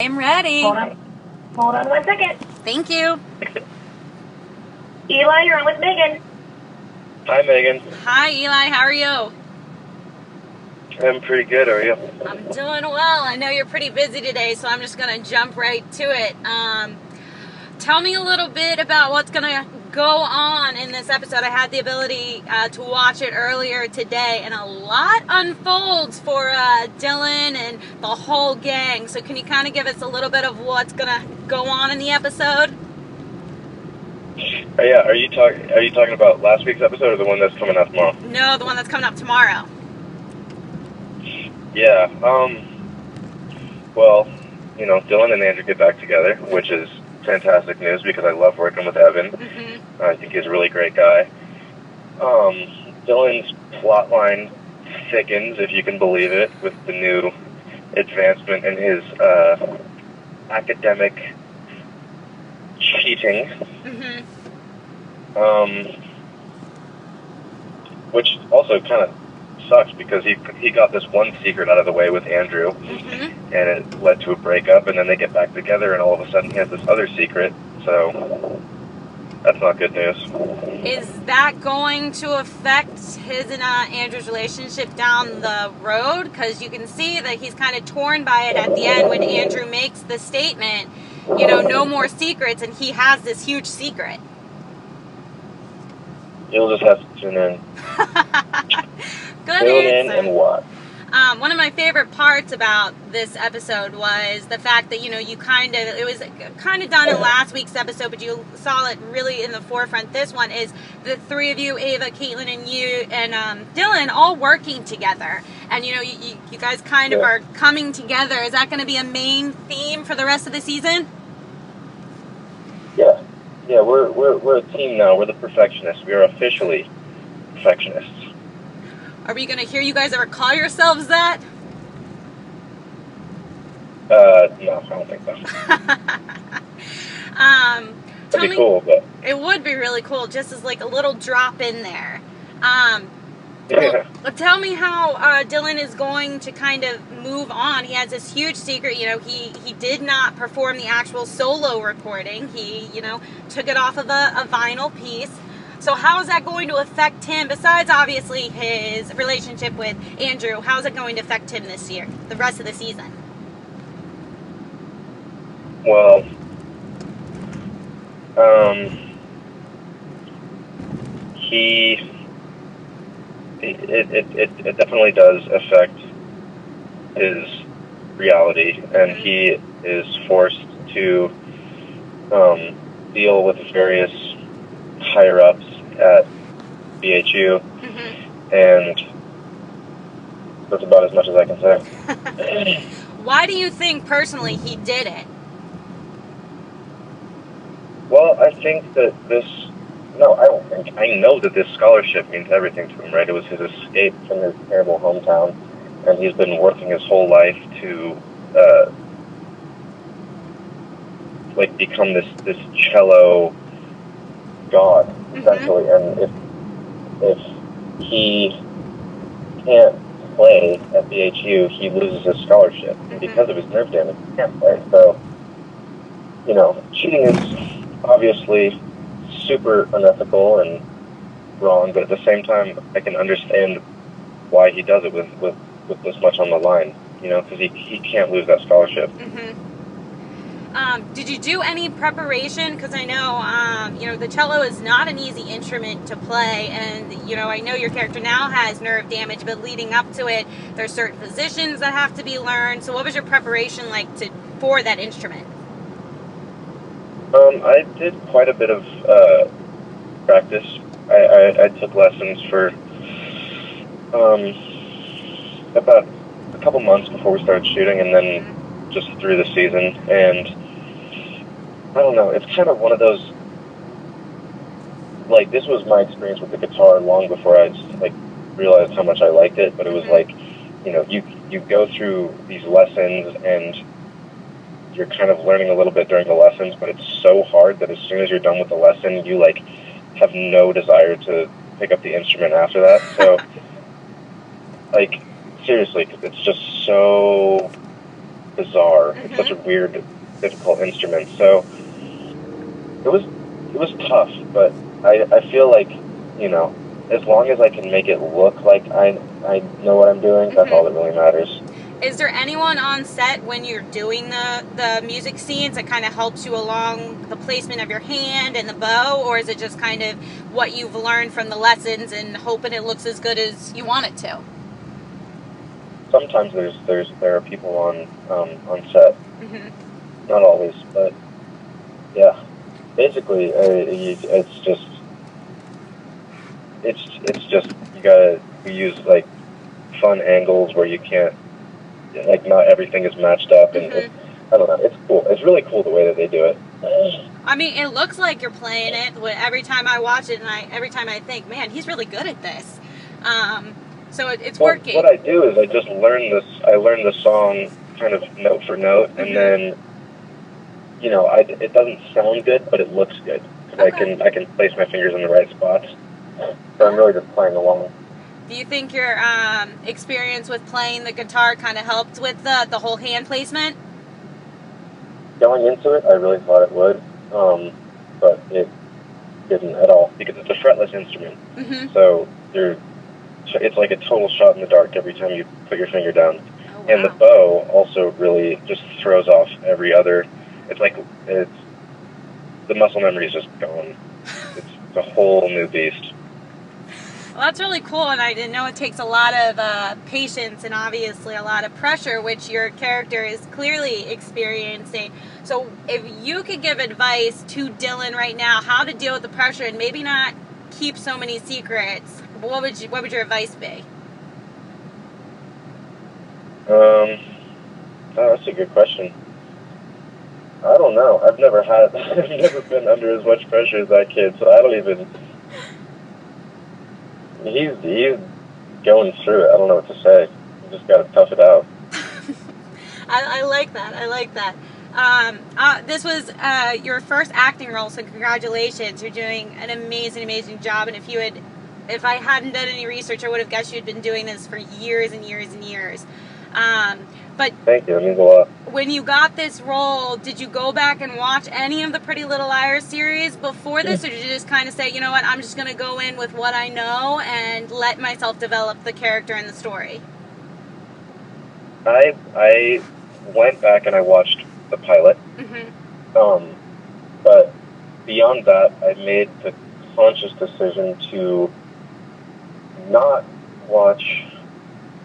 I'm ready. Hold on. Hold on 1 second. Thank you. Eli, you're on with Megan. Hi, Megan. Hi, Eli. How are you? I'm pretty good. How are you? I'm doing well. I know you're pretty busy today, so I'm just going to jump right to it. Tell me a little bit about what's going to go on in this episode. I had the ability to watch it earlier today, and a lot unfolds for Dylan and the whole gang. So can you kind of give us a little bit of what's going to go on in the episode? Yeah. Are you talking about last week's episode or the one that's coming out tomorrow? No, the one that's coming up tomorrow. Yeah. Well, Dylan and Andrew get back together, which is fantastic news because I love working with Evan. Mm-hmm. I think he's a really great guy. Dylan's plot line thickens, if you can believe it, with the new advancement in his academic cheating. Mm-hmm. Which also kind of sucks because he got this one secret out of the way with Andrew, Mm-hmm. and it led to a breakup, and then they get back together, and all of a sudden he has this other secret, so that's not good news. Is that going to affect his and Andrew's relationship down the road? Because you can see that he's kind of torn by it at the end when Andrew makes the statement, no more secrets, and he has this huge secret. You'll just have to tune in. Good Tune in answer. and watch. One of my favorite parts about this episode was the fact that, it was kind of done in last week's episode, but you saw it really in the forefront. This one is the three of you, Ava, Caitlin, and you, and Dylan, all working together. And, you guys kind of are coming together. Is that going to be a main theme for the rest of the season? Yeah. Yeah, we're a team now. We're the Perfectionists. We are officially Perfectionists. Are we going to hear you guys ever call yourselves that? No, I don't think so. That'd be cool, but It would be really cool, just as like a little drop in there. yeah. Well, tell me how Dylan is going to kind of move on. He has this huge secret. He did not perform the actual solo recording. He, took it off of a vinyl piece. So how is that going to affect him, besides obviously his relationship with Andrew? How is it going to affect him this year, the rest of the season? Well, it definitely does affect his reality, and he is forced to deal with various higher-ups at BHU, Mm-hmm. and that's about as much as I can say. Why do you think, personally, he did it? Well, I think that I know that this scholarship means everything to him, right? It was his escape from his terrible hometown, and he's been working his whole life to, become this cello god, essentially. Mm-hmm. And if he can't play at BHU, he loses his scholarship. Mm-hmm. And because of his nerve damage, he can't play. So, cheating is obviously super unethical and wrong, but at the same time, I can understand why he does it with this much on the line, because he can't lose that scholarship. Mm-hmm. Did you do any preparation? Because I know, the cello is not an easy instrument to play, and, I know your character now has nerve damage, but leading up to it, there's certain positions that have to be learned. So what was your preparation like for that instrument? I did quite a bit of practice. I took lessons for about a couple months before we started shooting, and then just through the season. And I don't know, it's kind of one of those, this was my experience with the guitar long before I realized how much I liked it, but it was you go through these lessons and you're kind of learning a little bit during the lessons, but it's so hard that as soon as you're done with the lesson, you have no desire to pick up the instrument after that. So seriously, 'cause it's just so bizarre. It's such a weird, difficult instrument. So it was tough, but I feel like, you know, as long as I can make it look like I know what I'm doing, that's all that really matters. Is there anyone on set when you're doing the music scenes that kind of helps you along the placement of your hand and the bow, or is it just kind of what you've learned from the lessons and hoping it looks as good as you want it to? Sometimes there are people on set, not always, but yeah. Basically, it's just you use like fun angles where you can't, like, not everything is matched up, and I don't know. It's cool. It's really cool the way that they do it. I mean, it looks like you're playing it every time I watch it, and every time I think, man, he's really good at this. So it's working. What I do is I just learn this. I learn the song kind of note for note, and then, you know, it doesn't sound good, but it looks good. I can place my fingers in the right spots. So I'm really just playing along. Do you think your experience with playing the guitar kind of helped with the whole hand placement? Going into it, I really thought it would, but it didn't at all, because it's a fretless instrument. So it's like a total shot in the dark every time you put your finger down. Oh, wow. And the bow also really just throws off every other. The muscle memory is just gone. It's a whole new beast. Well, that's really cool, and I didn't know it takes a lot of patience and obviously a lot of pressure, which your character is clearly experiencing. So if you could give advice to Dylan right now, how to deal with the pressure and maybe not keep so many secrets, what would your advice be? That's a good question. I don't know. I've never been under as much pressure as that kid, so I don't even. He's going through it. I don't know what to say. You just got to tough it out. I like that. I like that. This was your first acting role, so congratulations. You're doing an amazing, amazing job. And if I hadn't done any research, I would have guessed you'd been doing this for years and years and years. But thank you. It means a lot. When you got this role, did you go back and watch any of the Pretty Little Liars series before this, or did you just kind of say, you know what, I'm just going to go in with what I know and let myself develop the character and the story? I went back and I watched the pilot. But beyond that, I made the conscious decision to not watch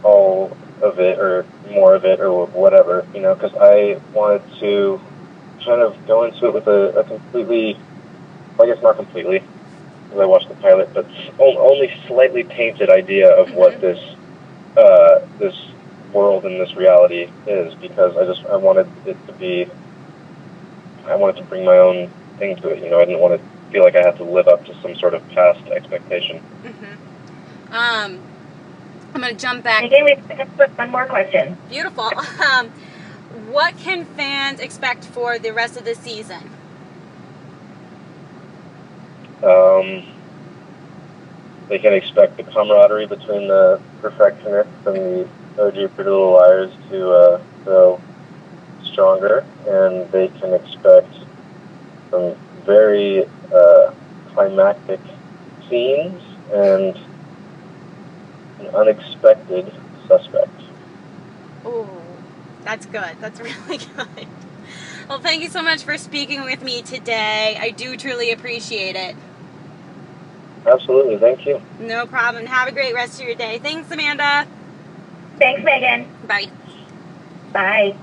all of it or more of it or whatever, you know, because I wanted to kind of go into it with a completely, I guess not completely, because I watched the pilot, but only slightly tainted idea of what this world and this reality is, because I wanted to bring my own thing to it, you know. I didn't want to feel like I had to live up to some sort of past expectation. I'm going to jump back. Okay, we have one more question. Beautiful. What can fans expect for the rest of the season? They can expect the camaraderie between the Perfectionists and the OG Pretty Little Liars to grow stronger, and they can expect some very climactic scenes and an unexpected suspect. Ooh, that's good. That's really good. Well, thank you so much for speaking with me today. I do truly appreciate it. Absolutely. Thank you. No problem. Have a great rest of your day. Thanks, Amanda. Thanks, Megan. Bye. Bye.